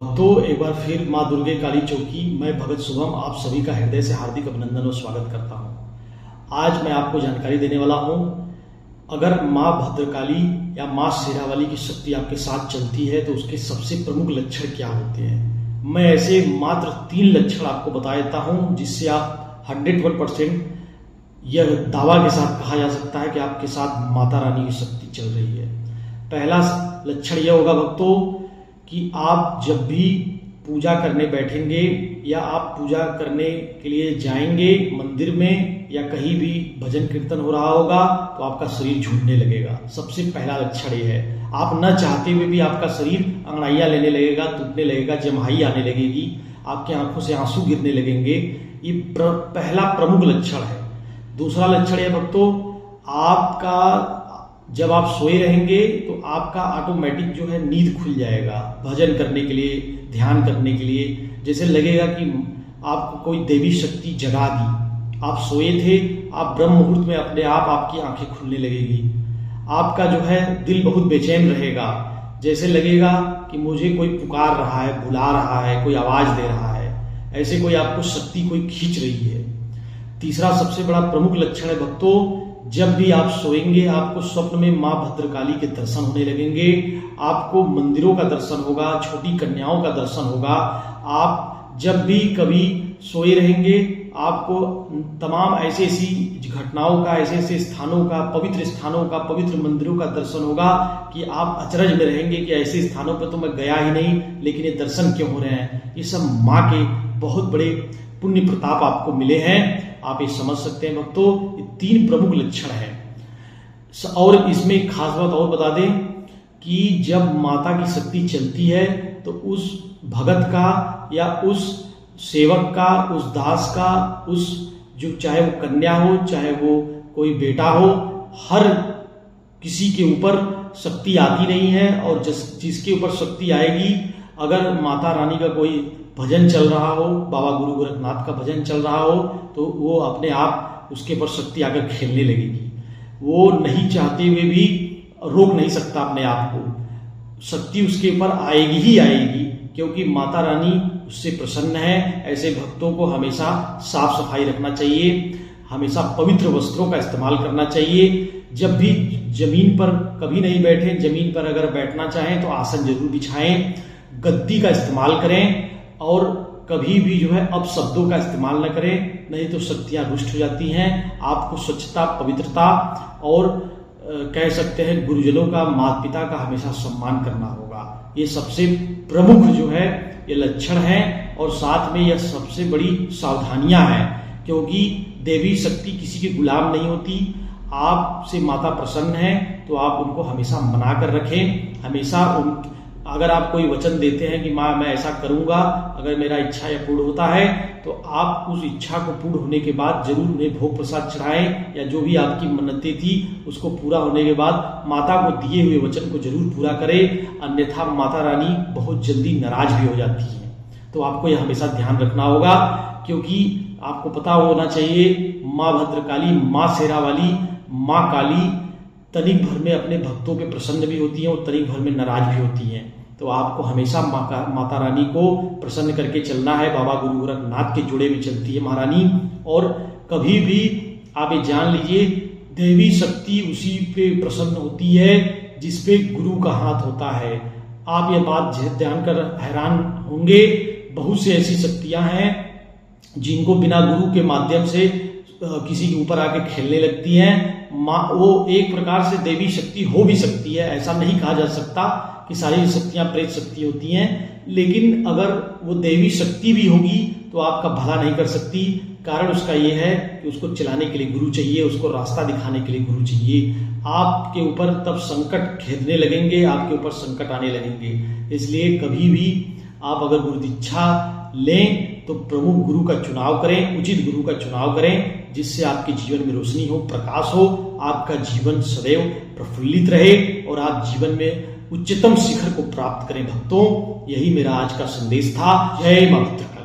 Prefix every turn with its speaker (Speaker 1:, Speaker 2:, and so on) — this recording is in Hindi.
Speaker 1: तो एक बार फिर माँ दुर्गे काली चौकी, मैं भगत शुभम आप सभी का हृदय से हार्दिक अभिनंदन और स्वागत करता हूँ। आज मैं आपको जानकारी देने वाला हूँ, अगर माँ भद्रकाली या माँ शेरावाली की शक्ति आपके साथ चलती है तो उसके सबसे प्रमुख लक्षण क्या होते हैं। मैं ऐसे मात्र 3 लक्षण आपको बता देता हूँ जिससे आप 101% यह दावा के साथ कहा जा सकता है कि आपके साथ माता रानी की शक्ति चल रही है। पहला लक्षण यह होगा भक्तों कि आप जब भी पूजा करने बैठेंगे या आप पूजा करने के लिए जाएंगे मंदिर में या कहीं भी भजन कीर्तन हो रहा होगा तो आपका शरीर झूमने लगेगा। सबसे पहला लक्षण ये है, आप न चाहते हुए भी आपका शरीर अंगड़ाइयाँ लेने लगेगा, टूटने लगेगा, जम्हाई आने लगेगी, आपकी आंखों से आंसू गिरने लगेंगे। ये पहला प्रमुख लक्षण है। दूसरा लक्षण है भक्तों, आपका जब आप सोए रहेंगे तो आपका ऑटोमेटिक जो है नींद खुल जाएगा भजन करने के लिए, ध्यान करने के लिए। जैसे लगेगा कि आपको कोई देवी शक्ति जगा दी, आप सोए थे, आप ब्रह्म मुहूर्त में अपने आप आपकी आंखें खुलने लगेगी। आपका जो है दिल बहुत बेचैन रहेगा, जैसे लगेगा कि मुझे कोई पुकार रहा है, बुला रहा है, कोई आवाज दे रहा है, ऐसे कोई आपको शक्ति कोई खींच रही है। तीसरा सबसे बड़ा प्रमुख लक्षण है भक्तों, जब भी आप सोएंगे आपको स्वप्न में माँ भद्रकाली के दर्शन होने लगेंगे, आपको मंदिरों का दर्शन होगा, छोटी कन्याओं का दर्शन होगा। आप जब भी कभी सोए रहेंगे आपको तमाम ऐसी घटनाओं का, ऐसे स्थानों का, पवित्र स्थानों का, पवित्र मंदिरों का दर्शन होगा कि आप अचरज में रहेंगे कि ऐसे स्थानों पर तो मैं गया ही नहीं, लेकिन ये दर्शन क्यों हो रहे हैं। ये सब माँ के बहुत बड़े पुण्य प्रताप आपको मिले हैं, आप ये समझ सकते हैं भक्तों। ये 3 प्रमुख लक्षण हैं। और इसमें एक खास बात और बता दें कि जब माता की शक्ति चलती है तो उस भगत का या उस सेवक का, उस दास का, उस जो चाहे वो कन्या हो, चाहे वो कोई बेटा हो, हर किसी के ऊपर शक्ति आती नहीं है। और जिसके ऊपर शक्ति आएगी, अगर माता रानी का कोई भजन चल रहा हो, बाबा गुरु गोरखनाथ का भजन चल रहा हो, तो वो अपने आप उसके ऊपर शक्ति आकर खेलने लगेगी। वो नहीं चाहते हुए भी रोक नहीं सकता अपने आप को, शक्ति उसके ऊपर आएगी ही आएगी, क्योंकि माता रानी उससे प्रसन्न है। ऐसे भक्तों को हमेशा साफ सफाई रखना चाहिए, हमेशा पवित्र वस्त्रों का इस्तेमाल करना चाहिए। जब भी जमीन पर कभी नहीं बैठे, जमीन पर अगर बैठना चाहें तो आसन जरूर बिछाएं, गद्दी का इस्तेमाल करें और कभी भी जो है अपशब्दों का इस्तेमाल न करें, नहीं तो शक्तियां रुष्ट हो जाती हैं। आपको स्वच्छता, पवित्रता और कह सकते हैं गुरुजनों का, माता पिता का हमेशा सम्मान करना होगा। ये सबसे प्रमुख जो है ये लक्षण है, और साथ में यह सबसे बड़ी सावधानियां हैं, क्योंकि देवी शक्ति किसी की गुलाम नहीं होती। आपसे माता प्रसन्न है तो आप उनको हमेशा मना कर रखें। हमेशा अगर आप कोई वचन देते हैं कि माँ मैं ऐसा करूंगा, अगर मेरा इच्छा या पूर्ण होता है, तो आप उस इच्छा को पूर्ण होने के बाद जरूर उन्हें भोग प्रसाद चढ़ाएं, या जो भी आपकी मन्नतें थी उसको पूरा होने के बाद माता को दिए हुए वचन को जरूर पूरा करें, अन्यथा माता रानी बहुत जल्दी नाराज भी हो जाती है। तो आपको यह हमेशा ध्यान रखना होगा, क्योंकि आपको पता होना चाहिए माँ भद्रकाली, माँ शेरावाली, माँ काली तनिक भर में अपने भक्तों पे प्रसन्न भी होती हैं और तनिक भर में नाराज भी होती हैं। तो आपको हमेशा माता रानी को प्रसन्न करके चलना है। बाबा गुरु गोरखनाथ के जोड़े में चलती है महारानी, और कभी भी आप ये जान लीजिए देवी शक्ति उसी पे प्रसन्न होती है जिस पे गुरु का हाथ होता है। आप ये बात ध्यान कर हैरान होंगे, बहुत सी ऐसी शक्तियां हैं जिनको बिना गुरु के माध्यम से किसी के ऊपर आके खेलने लगती हैं। वो एक प्रकार से देवी शक्ति हो भी सकती है, ऐसा नहीं कहा जा सकता कि सारी शक्तियां प्रेत शक्ति होती हैं, लेकिन अगर वो देवी शक्ति भी होगी तो आपका भला नहीं कर सकती। कारण उसका ये है कि उसको चलाने के लिए गुरु चाहिए, उसको रास्ता दिखाने के लिए गुरु चाहिए। आपके ऊपर तब संकट घेरने लगेंगे, आपके ऊपर संकट आने लगेंगे। इसलिए कभी भी आप अगर गुरु दीक्षा लें तो प्रमुख गुरु का चुनाव करें, उचित गुरु का चुनाव करें, जिससे आपके जीवन में रोशनी हो, प्रकाश हो, आपका जीवन सदैव प्रफुल्लित रहे और आप जीवन में उच्चतम शिखर को प्राप्त करें। भक्तों, यही मेरा आज का संदेश था। जय माता।